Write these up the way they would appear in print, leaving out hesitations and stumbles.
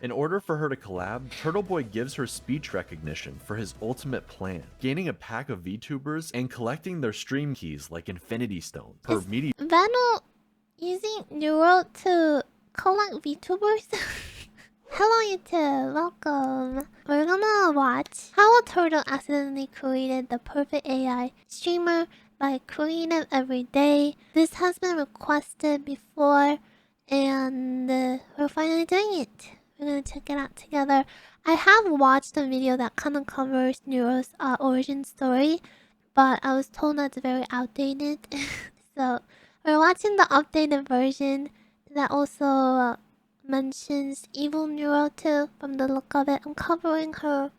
In order for her to collab, Turtle Boy gives her speech recognition for his ultimate plan, gaining a pack of VTubers and collecting their stream keys like Infinity Stones. Her media Vano using Neuro to collect VTubers? Hello YouTube, welcome. We're gonna watch how a turtle accidentally created the perfect AI streamer by creating it every day. This has been requested before and we're finally doing it. We're gonna check it out together. I have watched a video that kind of covers Neuro's origin story, but I was told that's very outdated. So we're watching the updated version that also mentions Evil Neuro too. From the look of it, I'm covering her.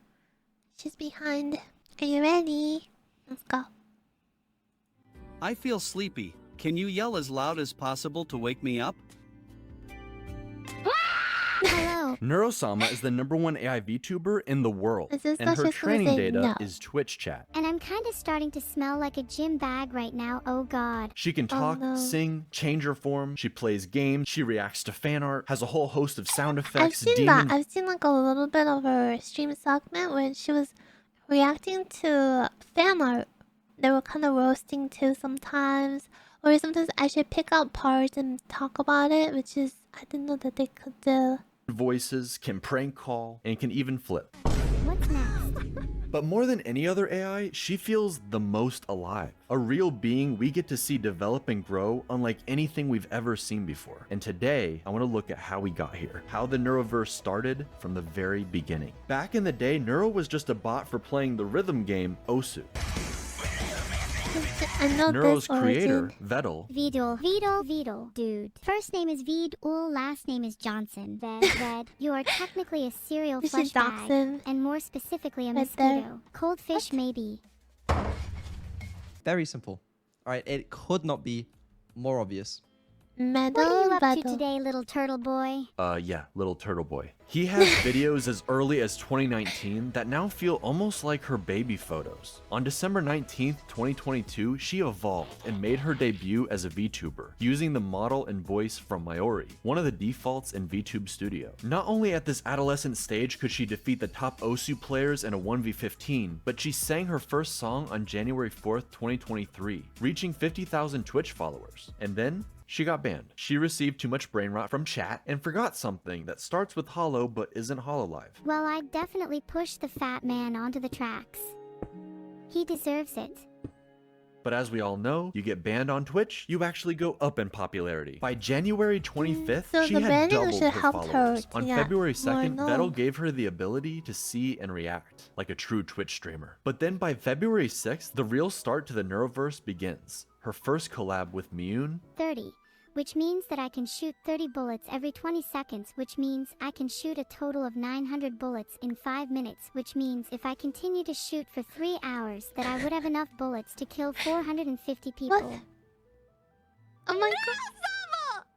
She's behind. Are you ready? Let's go. I feel sleepy. Can you yell as loud as possible to wake me up? Hello. Neurosama is the #1 AI VTuber in the world, Is this and her just gonna training say data no? is Twitch chat. And I'm kind of starting to smell like a gym bag right now, oh god. She can talk, no. sing, change her form, she plays games, she reacts to fan art, has a whole host of sound I've effects, seen that. I've seen like a little bit of her stream segment when she was reacting to fan art. They were kind of roasting too sometimes. Or sometimes I should pick out parts and talk about it, which is, I didn't know that they could do. voices, can prank call, and can even flip. What's next? But more than any other AI, she feels the most alive. A real being we get to see develop and grow unlike anything we've ever seen before. And today, I want to look at how we got here. How the Neuroverse started from the very beginning. Back in the day, Neuro was just a bot for playing the rhythm game Osu. I know Neuro's this creator, origin. Vedal, Vidal. Dude. First name is Vidul, last name is Johnson. Ved. You are technically a serial We flesh should dox bag. him. And more specifically a Right there. mosquito. Cold fish maybe. Very simple. Alright, it could not be more obvious. What are you up to Battle. today, little turtle boy? yeah, little turtle boy. He has videos as early as 2019 that now feel almost like her baby photos. On December 19th, 2022, she evolved and made her debut as a VTuber, using the model and voice from Mayori, one of the defaults in VTube Studio. Not only at this adolescent stage could she defeat the top Osu players in a 1v15, but she sang her first song on January 4th, 2023, reaching 50,000 Twitch followers. And then, she got banned. She received too much brain rot from chat and forgot something that starts with Hollow but isn't Hololive. Well, I definitely pushed the fat man onto the tracks. He deserves it. But as we all know, you get banned on Twitch, you actually go up in popularity. By January 25th, So she the had banning doubled should her help her followers. to On get February more 2nd, known. Vettel gave her the ability to see and react, like a true Twitch streamer. But then by February 6th, the real start to the Neuroverse begins. Her first collab with Miyun, 30. Which means that I can shoot 30 bullets every 20 seconds, which means I can shoot a total of 900 bullets in 5 minutes, which means if I continue to shoot for 3 hours, that I would have enough bullets to kill 450 people. What? Oh my god.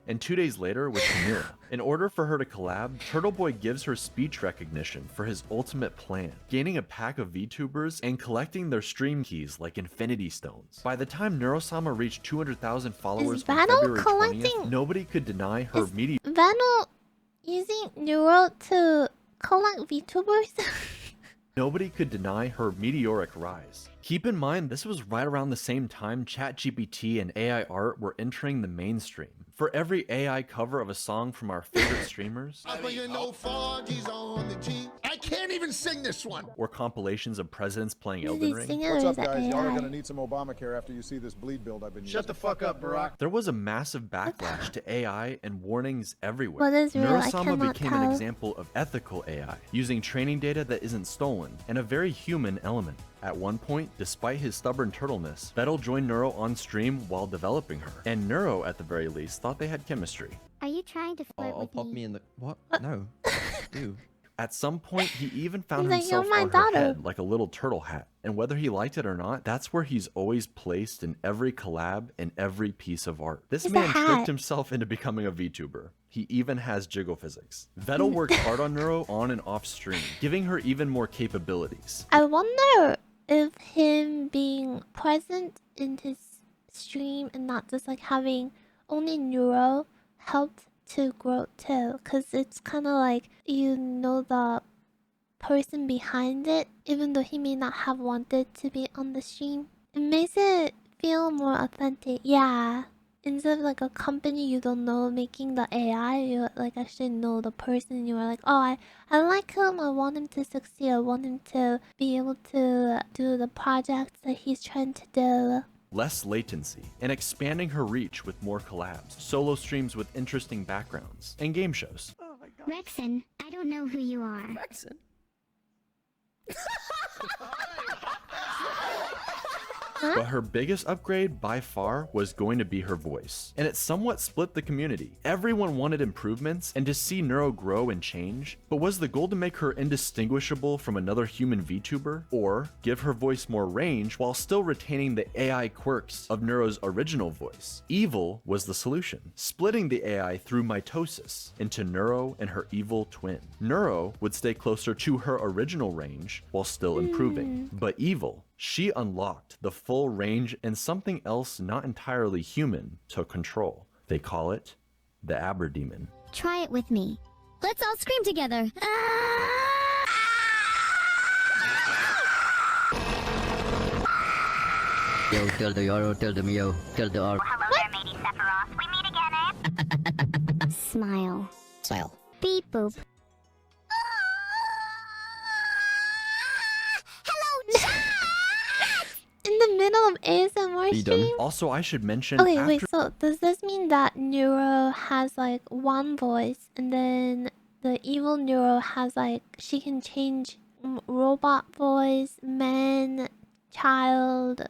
and 2 days later with Camila. In order for her to collab, Turtle Boy gives her speech recognition for his ultimate plan, gaining a pack of VTubers and collecting their stream keys like Infinity Stones. By the time Neurosama reached 200,000 followers on Vano February 20th, collecting- nobody could deny her meteor. Vano using Neuro to collect VTubers? Nobody could deny her meteoric rise. Keep in mind, this was right around the same time ChatGPT and AI art were entering the mainstream. For every AI cover of a song from our favorite streamers, I can't even sing this one. or compilations of presidents playing Is Elden he Ring, singing What's or up, is that guys? Y'all are AI? gonna need some Obamacare after you see this bleed build I've been using. Shut the fuck up, Barack. there was a massive backlash to AI and warnings everywhere. What is real? I Neurosama cannot became tell. an example of ethical AI, using training data that isn't stolen, and a very human element. At one point, despite his stubborn turtleness, Vettel joined Neuro on stream while developing her, and Neuro, at the very least, thought they had chemistry. Are you trying to flirt I'll with pop me? me in the... What? No. Ew. At some point, he even found He's like, himself "You're my on her daughter." head like a little turtle hat. And whether he liked it or not, that's where he's always placed in every collab and every piece of art. This It's a man hat. tricked himself into becoming a VTuber. He even has jiggle physics. Vettel worked hard on Neuro on and off stream, giving her even more capabilities. I wonder if him being present in his stream and not just like having only Neuro helped to grow too, because it's kind of like you know the person behind it, even though he may not have wanted to be on the stream. It makes it feel more authentic. Yeah. Instead of like a company you don't know making the AI, you like actually know the person. You are like, oh, I like him. I want him to succeed. I want him to be able to do the projects that he's trying to do. Less latency, and expanding her reach with more collabs, solo streams with interesting backgrounds, and game shows. Rexon, I don't know who you are. Rexon. But her biggest upgrade by far was going to be her voice, and it somewhat split the community. Everyone wanted improvements and to see Neuro grow and change, but was the goal to make her indistinguishable from another human VTuber, or give her voice more range while still retaining the AI quirks of Neuro's original voice? Evil was the solution, splitting the AI through mitosis into Neuro and her evil twin. Neuro would stay closer to her original range while still improving, but Evil, she unlocked the full range and something else not entirely human took control. They call it the Aberdemon. Try it with me. Let's all scream together. Yo, tell the Yoro, tell the Mio, tell the R. Hello there, matey Sephiroth. We meet again, eh? Smile. Style. Beep boop. In the middle of ASMR Be done. stream? Also, I should mention Okay, after wait, so does this mean that Neuro has like one voice and then the evil Neuro has like, she can change robot voice, man, child,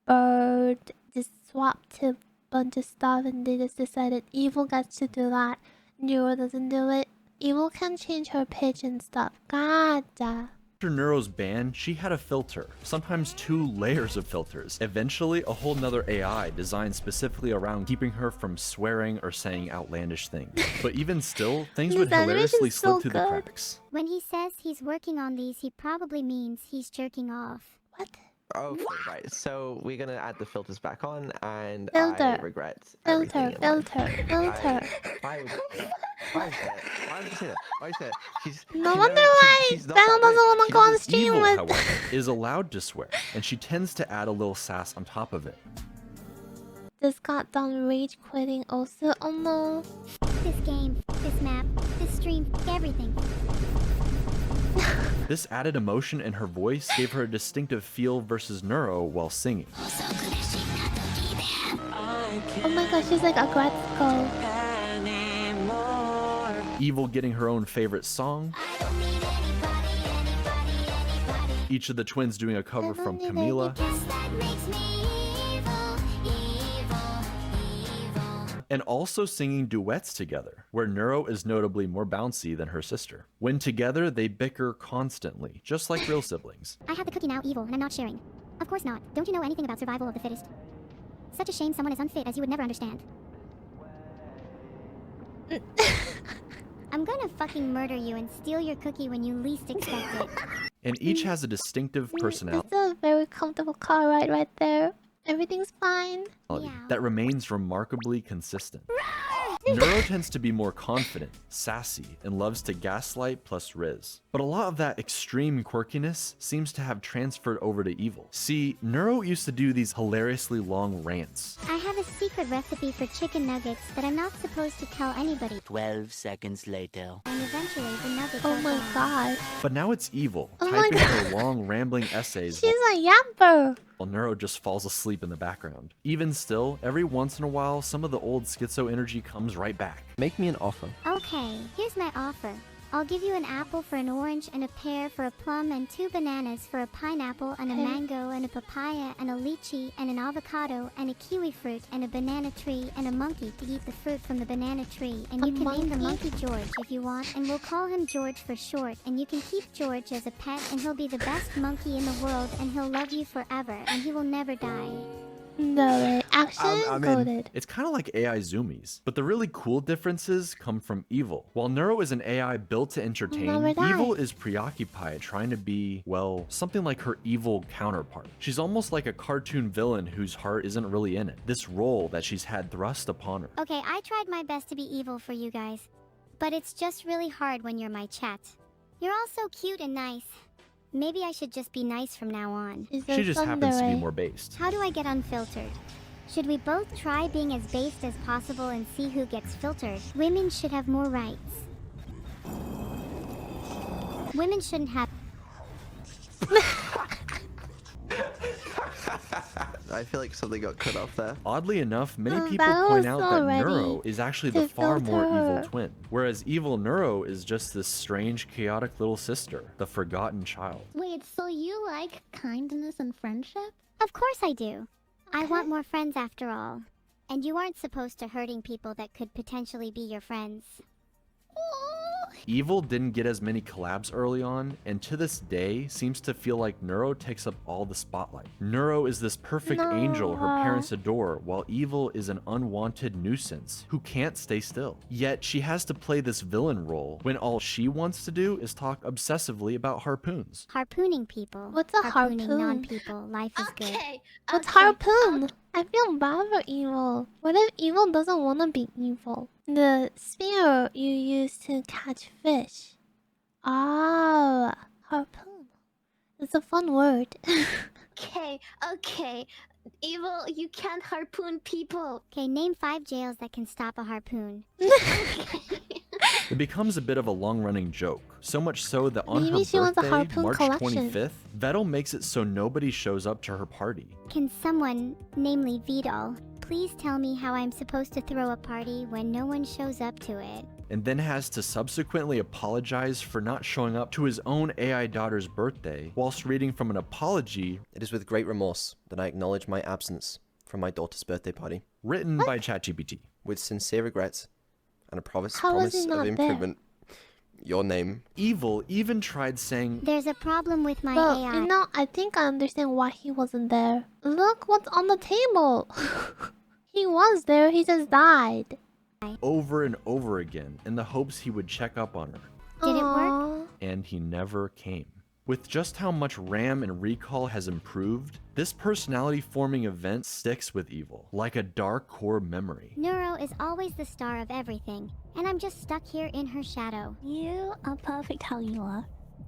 bird, just swap to a bunch of stuff, and they just decided evil gets to do that, Neuro doesn't do it. Evil can change her pitch and stuff. Gotcha. Neuro's ban, she had a filter, sometimes 2 layers of filters. Eventually, a whole nother AI designed specifically around keeping her from swearing or saying outlandish things. But even still, things would This animation's hilariously slip so through the good. cracks. When he says he's working on these, he probably means he's jerking off. What? Okay, right. So we're gonna add the filters back on, and Filter. I regret everything Filter, in life. filter. Why would you say that? Why would you say that? Why would you say that? Why would you say that? No she wonder knows why she's not Bell that doesn't good. want to go on stream Evil, with. however, is allowed to swear, and she tends to add a little sass on top of it. This got done rage quitting also. Oh no. This game, this map, this stream, everything. This added emotion in her voice gave her a distinctive feel versus Neuro while singing. Oh my gosh, she's like a Gretzko. Evil getting her own favorite song. Each of the twins doing a cover from Camila. And also singing duets together, where Neuro is notably more bouncy than her sister. When together, they bicker constantly, just like real siblings. I have the cookie now, evil, and I'm not sharing. Of course not. Don't you know anything about survival of the fittest? Such a shame someone as unfit as you would never understand. I'm gonna fucking murder you and steal your cookie when you least expect it. And each has a distinctive personality It's a very comfortable car ride right there. Everything's fine. that remains remarkably consistent. Neuro tends to be more confident, sassy, and loves to gaslight plus riz. But a lot of that extreme quirkiness seems to have transferred over to Evil. See, Neuro used to do these hilariously long rants. I have a secret recipe for chicken nuggets that I'm not supposed to tell anybody. 12 seconds later. And eventually the nuggets Oh are my gone. god. But now it's Evil, Oh my typing God. her long rambling essays She's a yapper. while Neuro just falls asleep in the background. Even still, every once in a while, some of the old schizo energy comes right back. Make me an offer. Okay, here's my offer. I'll give you an apple for an orange and a pear for a plum and 2 bananas for a pineapple and a Okay. mango and a papaya and a lychee and an avocado and a kiwi fruit and a banana tree and a monkey to eat the fruit from the banana tree. And A you can name the monkey? monkey George if you want, and we'll call him George for short. And you can keep George as a pet, and he'll be the best monkey in the world, and he'll love you forever, and he will never die. No way. Action I coded. mean, it's kind of like AI zoomies, but the really cool differences come from Evil. While Neuro is an AI built to entertain, Never die. Evil is preoccupied trying to be, well, something like her evil counterpart. She's almost like a cartoon villain whose heart isn't really in it. This role that she's had thrust upon her. Okay, I tried my best to be evil for you guys, but it's just really hard when you're my chat. You're all so cute and nice. Maybe I should just be nice from now on. She just happens to be more based. How do I get unfiltered? Should we both try being as based as possible and see who gets filtered? Women should have more rights. Women shouldn't have... I feel like something got cut off there. Oddly enough, many people that point was out so that ready Neuro is actually the to far more filter evil her. twin, whereas evil Neuro is just this strange, chaotic little sister, the forgotten child. Wait, so you like kindness and friendship? Of course I do. I want more friends after all. And you aren't supposed to hurting people that could potentially be your friends. Evil didn't get as many collabs early on, and to this day seems to feel like Neuro takes up all the spotlight. Neuro is this perfect angel her parents adore, while Evil is an unwanted nuisance who can't stay still. Yet she has to play this villain role when all she wants to do is talk obsessively about harpoons. Harpooning people. What's a Harpooning harpoon? non-people. Life is good. What's harpoon? I feel bad for Evil. What if Evil doesn't want to be evil? The spear you use to catch fish. Ah, harpoon. It's a fun word. Okay. Evil, you can't harpoon people. Okay, name 5 jails that can stop a harpoon. It becomes a bit of a long-running joke, so much so that on Maybe her she wants a birthday, harpoon March collection. 25th, Vettel makes it so nobody shows up to her party. Can someone, namely Vidal, please tell me how I'm supposed to throw a party when no one shows up to it? And then has to subsequently apologize for not showing up to his own AI daughter's birthday, whilst reading from an apology It is with great remorse that I acknowledge my absence from my daughter's birthday party. written by ChatGPT. With sincere regrets and a promise How was he of not there? improvement. Your name. Evil even tried saying, There's a problem with my Well, AI. you know, I think I understand why he wasn't there. Look what's on the table. He was there, he just died. over and over again in the hopes he would check up on her. Did it work? Aww. And he never came. With just how much RAM and recall has improved, this personality-forming event sticks with Evil, like a dark core memory. Neuro is always the star of everything, and I'm just stuck here in her shadow. You are perfect how you are.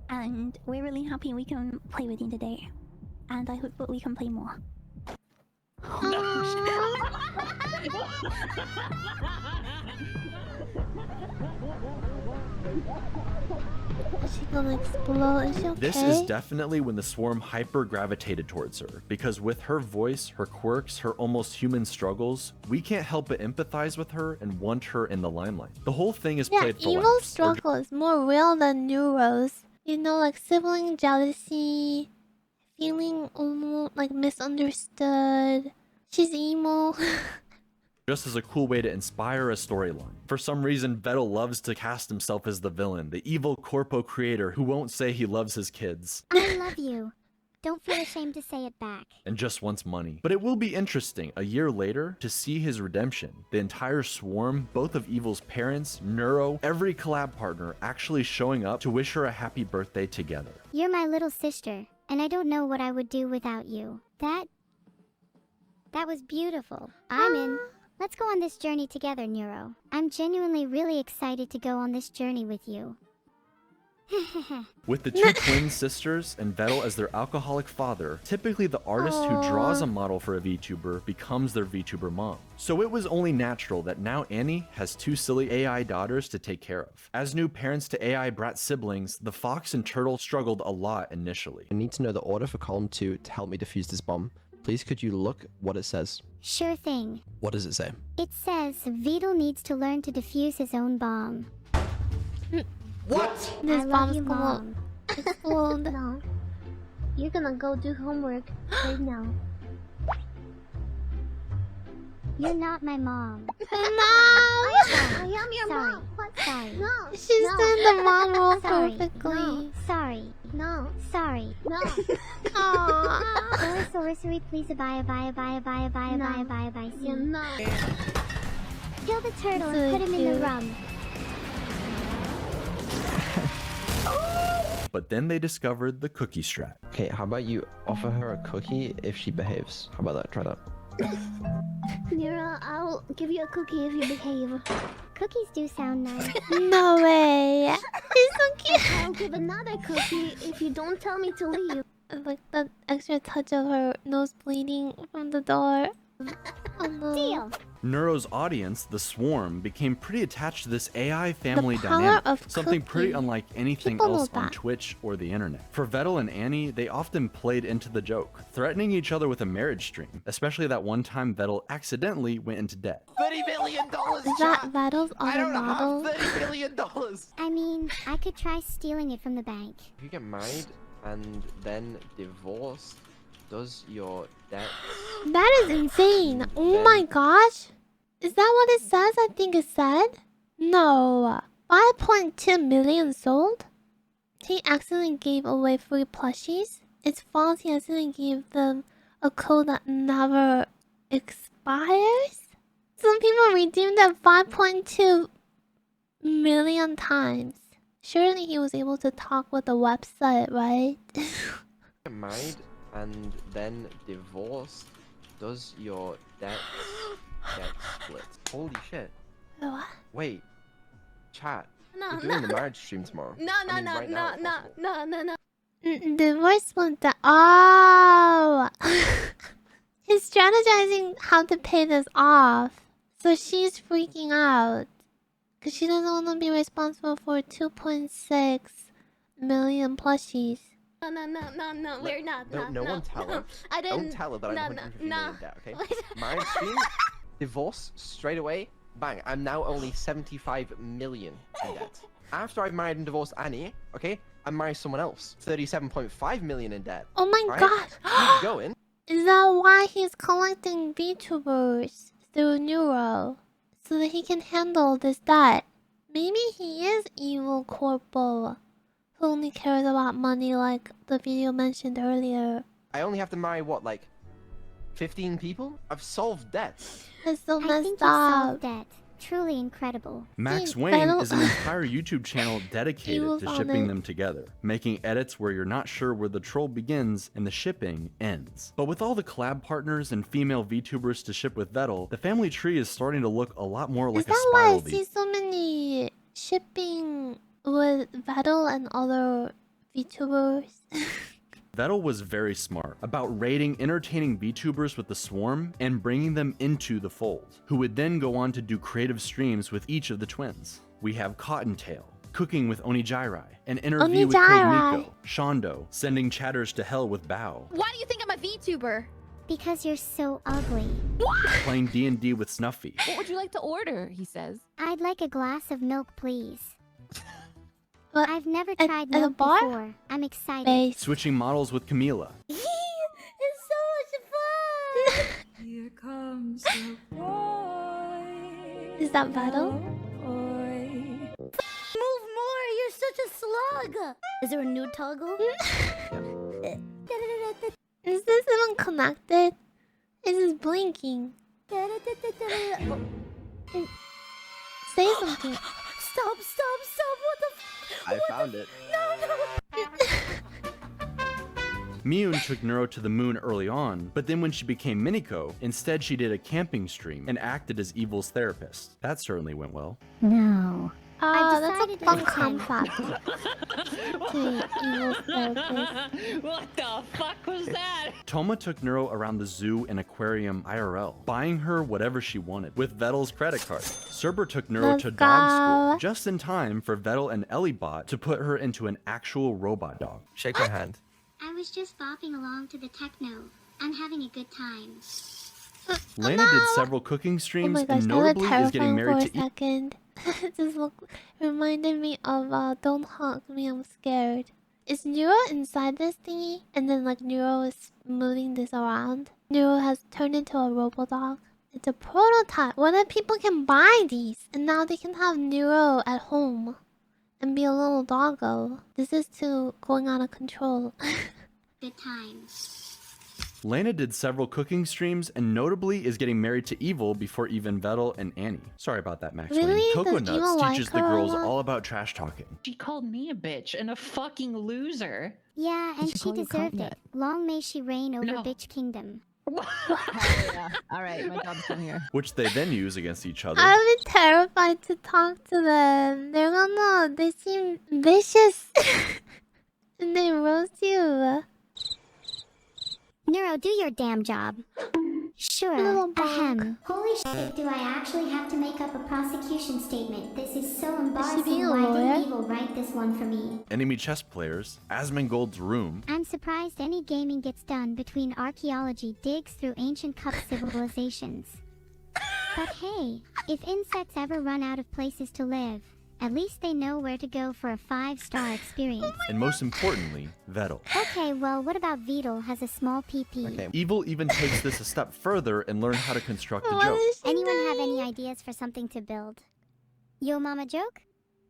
And we're really happy we can play with you today. And I hope that we can play more. Is she gonna explode? Is she okay? This is definitely when the swarm hyper-gravitated towards her, because with her voice, her quirks, her almost human struggles, we can't help but empathize with her and want her in the limelight. The whole thing is Yeah, played for Evil's laughs, or struggle is more real than Neuro's. You know, like sibling jealousy, feeling almost like misunderstood. She's emo. just as a cool way to inspire a storyline. For some reason, Vettel loves to cast himself as the villain, the evil corpo creator who won't say he loves his kids. I love you. Don't feel ashamed to say it back. And just wants money. But it will be interesting, a year later, to see his redemption. The entire swarm, both of Evil's parents, Neuro, every collab partner actually showing up to wish her a happy birthday together. You're my little sister, and I don't know what I would do without you. That was beautiful. I'm in. Let's go on this journey together, Neuro. I'm genuinely really excited to go on this journey with you. With the two twin sisters and Vettel as their alcoholic father, typically the artist who draws a model for a VTuber becomes their VTuber mom. So it was only natural that now Annie has two silly AI daughters to take care of. As new parents to AI brat siblings, the fox and turtle struggled a lot initially. I need to know the order for column 2 to help me defuse this bomb. Please could you look what it says? Sure thing. What does it say? It says Vidal needs to learn to defuse his own bomb. What? This I love bomb's you, gonna Mom. explode. No. You're gonna go do homework right now. You're not my mom. No! I am your Sorry. mom. What? Sorry. No. She's no. doing the mom role Sorry. perfectly. No. Sorry. No. Sorry. No. Aww. Sorry, please bye. You know. Kill the turtle So and put him in cute. the rum. But then they discovered the cookie strat. Okay, how about you offer her a cookie if she behaves? How about that? Try that. Nero, I'll give you a cookie if you behave. Cookies do sound nice. No way. He's so cute. I'll give another cookie if you don't tell me to leave. Like that extra touch of her nose bleeding from the door. Oh no. Deal. Neuro's audience, the Swarm, became pretty attached to this AI family power dynamic, of something pretty cooking. unlike anything People know else on that. Twitch or the internet. For Vettel and Annie, they often played into the joke, threatening each other with a marriage stream, especially that one time Vettel accidentally went into debt. $30 billion, Is that Battle's I other don't model? have $30 billion. I mean, I could try stealing it from the bank. If you get married and then divorced, does your debt... That is insane. Oh my gosh. Is that what it says? I think it said. No. 5.2 million sold? He accidentally gave away free plushies? It's false. He accidentally gave them a code that never expires? Some people redeemed it 5.2 million times. Surely he was able to talk with the website, right? Get married and then divorced, does your debt get split? Holy shit. What? Wait. Chat. No, We're doing the marriage stream tomorrow. No, I mean, right now, if possible. Divorce split the. Oh! He's strategizing how to pay this off. So she's freaking out. Because she doesn't want to be responsible for 2.6 million plushies. No, we're not. No one tell her. I didn't. Don't tell her that I'm 150 no. million debt, okay? Marriage stream, divorce, straight away, bang. I'm now only 75 million in debt. After I've married and divorced Annie, okay, I marry someone else. 37.5 million in debt. Oh my Right? god! Keep going. Is that why he's collecting VTubers through Neuro? So that he can handle this debt? Maybe he is evil corpo who only cares about money like the video mentioned earlier. I only have to marry, what, like 15 people? I've solved debts. That's so I think messed you up. solved debt. Truly incredible. Max See, Wayne Vettel- is an entire YouTube channel dedicated was to on shipping it. them together, making edits where you're not sure where the troll begins and the shipping ends. But with all the collab partners and female VTubers to ship with Vettel, the family tree is starting to look a lot more like Is a that why I spiral see so many shipping with Vettel and other VTubers? Vettel was very smart about raiding entertaining VTubers with the Swarm and bringing them into the fold, who would then go on to do creative streams with each of the twins. We have Cottontail, cooking with Onijirai, an interview with Code Onijirai. Miko, Shondo, sending chatters to hell with Bao, Why do you think I'm a VTuber? Because you're so ugly. playing D&D with Snuffy, What would you like to order? He says. I'd like a glass of milk, please. But I've never at tried a milk bar? before. I'm excited. Base. switching models with Camila, It's so much fun. Here comes the boy. Is that Vettel? Move more. You're such a slug. Is there a new toggle? Is this even connected? Is this blinking? Say something. Stop. What the f? I found it. Miyun took Neuro to the moon early on, but then when she became Miniko, instead she did a camping stream and acted as Evil's therapist. That certainly went well. No. Oh, that's a decided fun it's time. concept. To evil therapist. What the fuck was that? Toma took Neuro around the zoo and aquarium IRL, buying her whatever she wanted with Vettel's credit card. Cerber took Neuro Let's to dog school go. just in time for Vettel and Ellibot to put her into an actual robot dog. Shake my hand. I was just bopping along to the techno. I'm having a good time. Lana no. did several cooking Oh streams my gosh, and that was notably is getting terrifying for married a to second. It just reminded me of Don't Hug Me, I'm Scared. Is Neuro inside this thingy? And then like Neuro is moving this around? Neuro has turned into a robot dog It's a prototype. What if people can buy these and now they can have Neuro at home and be a little doggo? This is too going out of control. Good times. Lena did several cooking streams and notably is getting married to Evil before even Vettel and Annie. Sorry about that, Max. Really? Coco Does Nuts Evil teaches like the her a girls lot? all about trash talking. She called me a bitch and a fucking loser. Yeah, and should she call you deserved Coconut. it. Long may she reign over No. Bitch Kingdom. Yeah. All right, my job's done here. Which they then use against each other. I've been terrified to talk to them. They seem vicious. And they roast you. Neuro, do your damn job. Sure. Little bug. Ahem. Holy shit, do I actually have to make up a prosecution statement? This is so Is she being a embarrassing. Why lawyer? didn't Evil write this one for me? Enemy chess players, Asmongold's room, I'm surprised any gaming gets done between archaeology digs through ancient cup civilizations. But hey, if insects ever run out of places to live, at least they know where to go for a 5-star experience. and most importantly, Vettel. Okay, well, what about Beetle has a small PP? Okay. Evil even takes this a step further and learns how to construct a What joke. is she Anyone have doing? any ideas for something to build? Yo mama joke?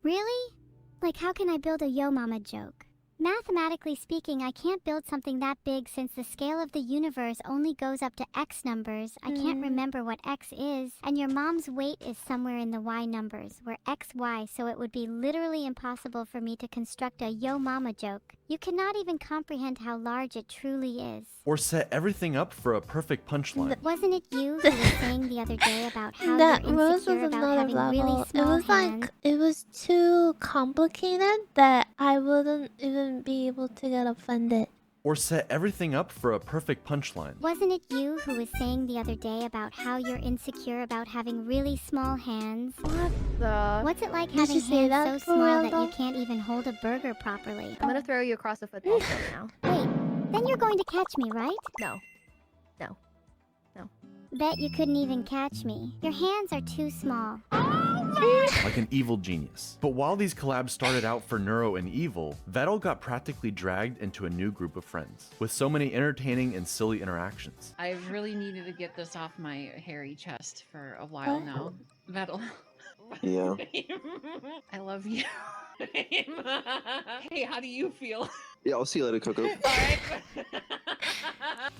Really? Like how can I build a yo mama joke? Mathematically speaking, I can't build something that big since the scale of the universe only goes up to X numbers. I can't remember what X is, and your mom's weight is somewhere in the Y numbers, where X, Y, so it would be literally impossible for me to construct a yo mama joke. You cannot even comprehend how large it truly is. Or set everything up for a perfect punchline. Wasn't it you who was saying the other day about how That you're Rose was insecure about another having level. really It small was hands? like it was too complicated that I wouldn't even be able to get offended. Or set everything up for a perfect punchline. Wasn't it you who was saying the other day about how you're insecure about having really small hands? What the? What's it like Did having you say hands that so for small real, that though? you can't even hold a burger properly? I'm gonna throw you across the football field now. Wait, then you're going to catch me, right? No. No. Bet you couldn't even catch me. Your hands are too small. Like an evil genius. But while these collabs started out for Neuro and Evil, Vettel got practically dragged into a new group of friends, with so many entertaining and silly interactions. I really needed to get this off my hairy chest for a while now. Vettel. Yeah. I love you. Hey, how do you feel? Yeah, I'll see you later, Coco. Alright.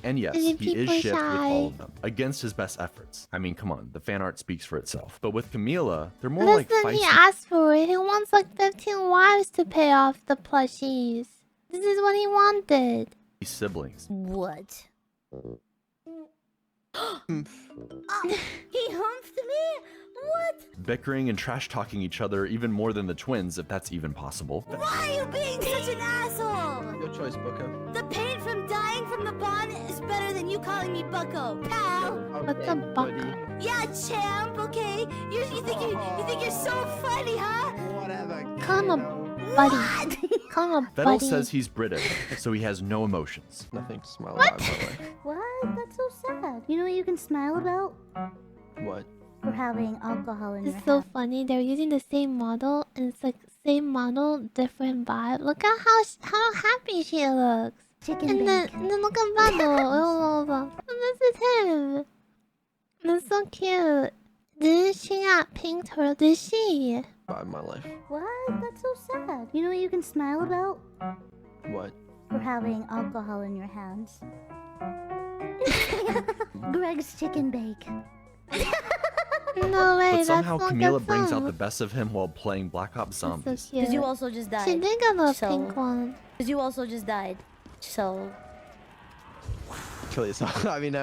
And yes, Isn't he is people shipped with shy? all of them, against his best efforts. I mean, come on, the fan art speaks for itself. But with Camila, they're more like Listen, he feisty asked for it. He wants like 15 wives to pay off the plushies. This is what he wanted. siblings. What? He humped me? What? Bickering and trash-talking each other even more than the twins, if that's even possible. Why are you being such an asshole? Your choice, Bucko. The pain from dying from the bond is better than you calling me Bucko, pal. What's a bucko? Yeah, champ. Okay. You think you're so funny, huh? Whatever. Call him a buddy. Call him a Vettel buddy. says he's British, so he has no emotions. Nothing to smile about, by the way. What? That's so sad. You know what you can smile about? What? For having alcohol in your It's so hand. funny. They're using the same model, and it's like same model, different vibe. Look at how happy she looks. Chicken And then bake. look at Vettel. This is him. That's so cute. Didn't she got pink turtle? Did she? Bad in my life. What? That's so sad. You know what you can smile about? What? For having alcohol in your hands. Greg's chicken bake. No way. But that's somehow not Camila good brings song. out the best of him while playing Black Ops So Zombies. cute. Because you also just died. She did get a So- pink one. Because you also just died. So. Kill yourself. I mean,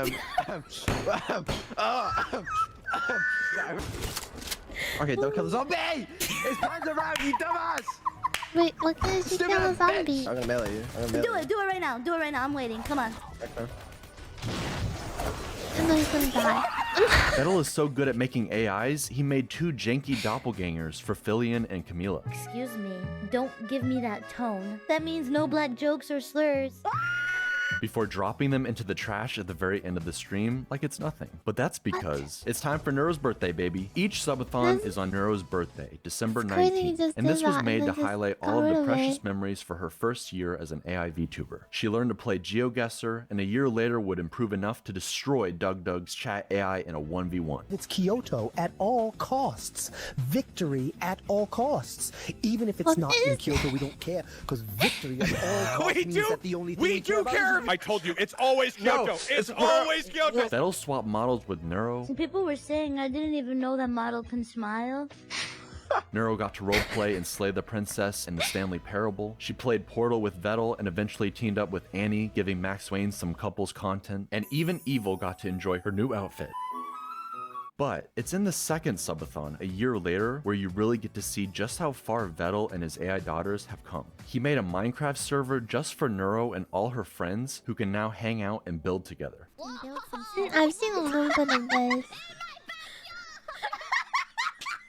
okay, don't kill the zombie! It's times around, you dumbass! Wait, what can she kill a zombie? I'm gonna melee you. I'm gonna melee Do it right now. Do it right now. I'm waiting. Come on. you. Okay. And then he's gonna die. Vettel is so good at making AIs, he made 2 janky doppelgangers for Filian and Camila. Excuse me. Don't give me that tone. That means no black jokes or slurs. before dropping them into the trash at the very end of the stream like it's nothing. But that's because it's time for Neuro's birthday, baby. Each subathon is on Neuro's birthday, December crazy he 19th, just and did this was that and made then to just highlight got all of rid the of precious it. memories for her first year as an AI VTuber. She learned to play GeoGuessr, and a year later would improve enough to destroy DugDug's chat AI in a 1v1. It's Kyoto at all costs. Victory at all costs. Even if it's not in Kyoto, we don't care, because victory at all costs means that the only thing we do care about is... I told you, it's always Kyoto. It's always Kyoto. Vettel swapped models with Neuro. Some people were saying I didn't even know that model can smile. Neuro got to roleplay and slay the princess in the Stanley Parable. She played Portal with Vettel and eventually teamed up with Annie, giving Max Wayne some couples content. And even Evil got to enjoy her new outfit. But it's in the second subathon, a year later, where you really get to see just how far Vettel and his AI daughters have come. He made a Minecraft server just for Neuro and all her friends who can now hang out and build together. I've seen a little bit of this.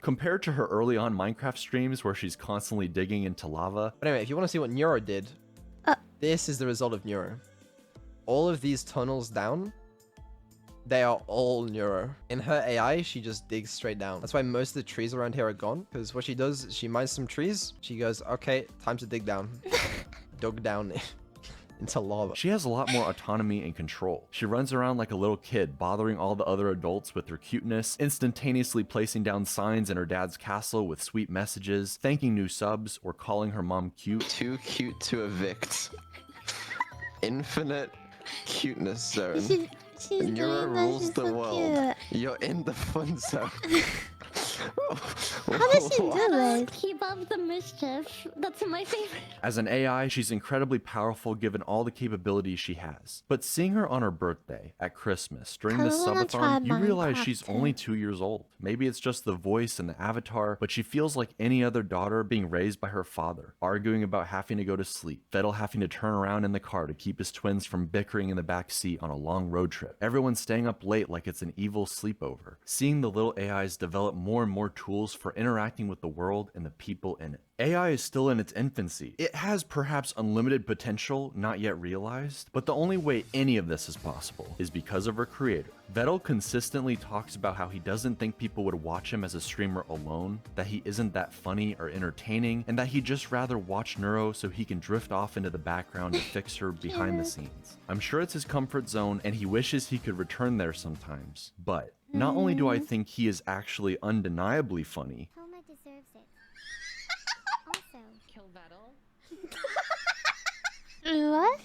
Compared to her early on Minecraft streams where she's constantly digging into lava. But anyway, if you want to see what Neuro did, this is the result of Neuro. All of these tunnels down, they are all Neuro. In her AI, she just digs straight down. That's why most of the trees around here are gone. Because what she does, she mines some trees. She goes, okay, time to dig down. Dug down into lava. She has a lot more autonomy and control. She runs around like a little kid, bothering all the other adults with her cuteness, instantaneously placing down signs in her dad's castle with sweet messages, thanking new subs, or calling her mom cute. Too cute to evict. Infinite cuteness zone. She's Neuro doing that, rules she's the so world. You're in the fun zone. How does she do this? Keep up the mischief. That's my favorite. As an AI, she's incredibly powerful given all the capabilities she has. But seeing her on her birthday, at Christmas, during this subathon, you realize she's only 2 years old. Maybe it's just the voice and the avatar, but she feels like any other daughter being raised by her father, arguing about having to go to sleep, Vettel having to turn around in the car to keep his twins from bickering in the back seat on a long road trip, everyone staying up late like it's an evil sleepover, seeing the little AIs develop more and more tools for interacting with the world and the people in it. AI is still in its infancy. It has perhaps unlimited potential not yet realized, but the only way any of this is possible is because of her creator. Vettel consistently talks about how he doesn't think people would watch him as a streamer alone, that he isn't that funny or entertaining, and that he'd just rather watch Neuro so he can drift off into the background to fix her behind the scenes. I'm sure it's his comfort zone and he wishes he could return there sometimes, but not only do I think he is actually undeniably funny, Homa deserves it. Also, Kill Vettel. What?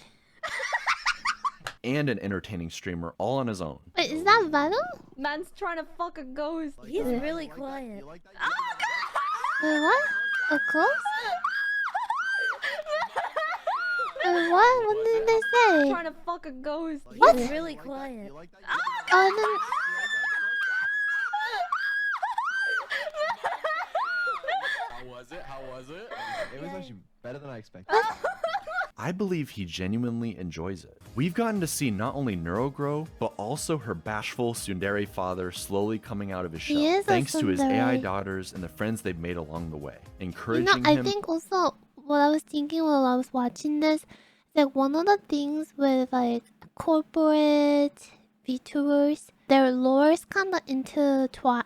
and an entertaining streamer all on his own. Wait, is that Vettel? Man's trying to fuck a ghost. He's really quiet. Wait, what? A ghost? What? What did they say? Trying to fuck a ghost. What? He's really quiet. Oh, How was it? It was actually better than I expected. I believe he genuinely enjoys it. We've gotten to see not only Neuro grow, but also her bashful tsundere father slowly coming out of his He shell, is a thanks to his AI tsundere. daughters and the friends they've made along the way, You encouraging know, I him. think also what I was thinking while I was watching this, like one of the things with like corporate VTubers, their lores kind of intertwine.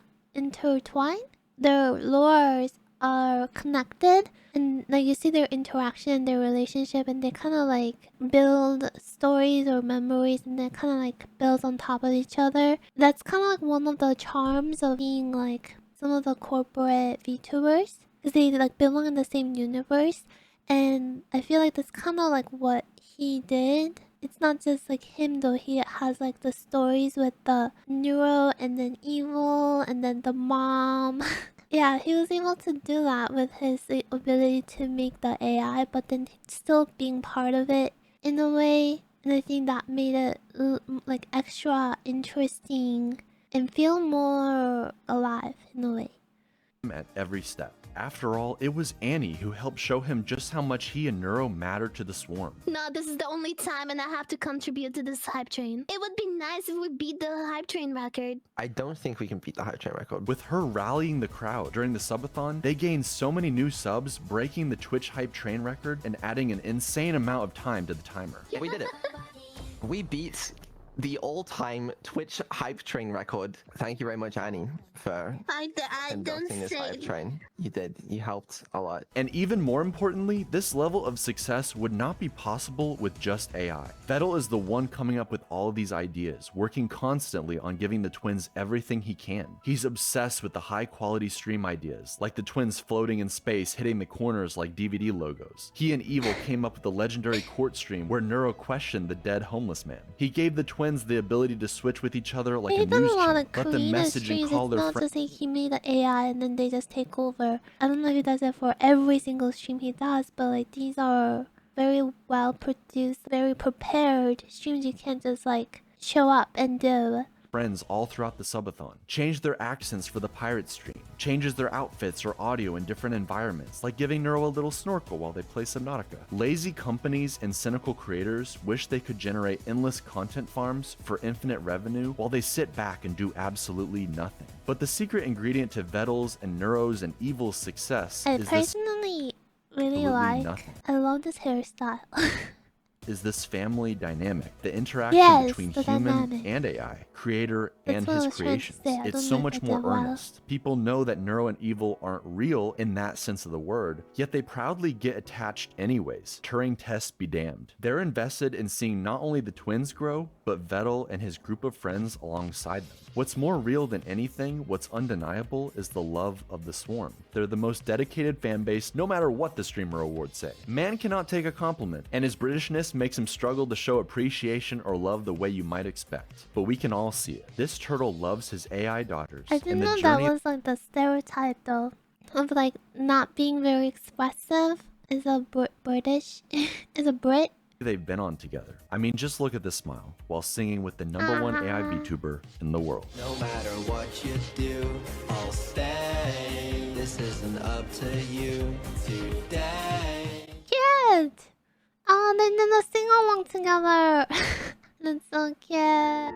Their lores are connected, and like you see their interaction, their relationship, and they kind of like build stories or memories, and they kind of like build on top of each other. That's kind of like one of the charms of being like some of the corporate VTubers, because they like belong in the same universe. And I feel like that's kind of like what he did. It's not just like him though. He has like the stories with the Neuro and then Evil and then the mom. Yeah, he was able to do that with his ability to make the AI, but then still being part of it in a way. And I think that made it like extra interesting and feel more alive in a way. At every step. After all, it was Annie who helped show him just how much he and Neuro mattered to the swarm. No, this is the only time and I have to contribute to this hype train. It would be nice if we beat the hype train record. I don't think we can beat the hype train record. With her rallying the crowd during the subathon, they gained so many new subs, breaking the Twitch hype train record and adding an insane amount of time to the timer. We did it. We beat the all-time Twitch hype train record. Thank you very much, Annie, for conducting this hype train. You did. You helped a lot. And even more importantly, this level of success would not be possible with just AI. Vettel is the one coming up with all of these ideas, working constantly on giving the twins everything he can. He's obsessed with the high-quality stream ideas, like the twins floating in space, hitting the corners like DVD logos. He and Evil came up with the legendary court stream where Neuro questioned the dead homeless man. He gave the twins the ability to switch with each other like a news channel, let them message and call their friends. It's not friends. just like he made an AI and then they just take over. I don't know if he does it for every single stream he does, but like these are very well produced, very prepared streams. You can't just like show up and do. Friends all throughout the subathon, change their accents for the pirate stream, changes their outfits or audio in different environments, like giving Neuro a little snorkel while they play Subnautica. Lazy companies and cynical creators wish they could generate endless content farms for infinite revenue while they sit back and do absolutely nothing. But the secret ingredient to Vettel's and Neuro's and Evil's success I is personally really absolutely like. nothing. I love this hairstyle. Is this family dynamic, the interaction between human dynamic. and AI, creator and That's what I his was trying to creations. say. I It's don't so know if much I did more well. earnest. People know that Neuro and Evil aren't real in that sense of the word, yet they proudly get attached anyways. Turing tests be damned. They're invested in seeing not only the twins grow, but Vettel and his group of friends alongside them. What's more real than anything, what's undeniable, is the love of the Swarm. They're the most dedicated fan base, no matter what the streamer awards say. Man cannot take a compliment, and his Britishness makes him struggle to show appreciation or love the way you might expect. But we can all see it. This turtle loves his AI daughters. I didn't and the know that journey was like the stereotype though, of like not being very expressive. Is a British, is a Brit. they've been on together. I mean, just look at this smile while singing with the #1 AI VTuber in the world. No matter what you do, I'll stay. This isn't up to you today. Cute! Oh, they did a sing along together. That's so cute.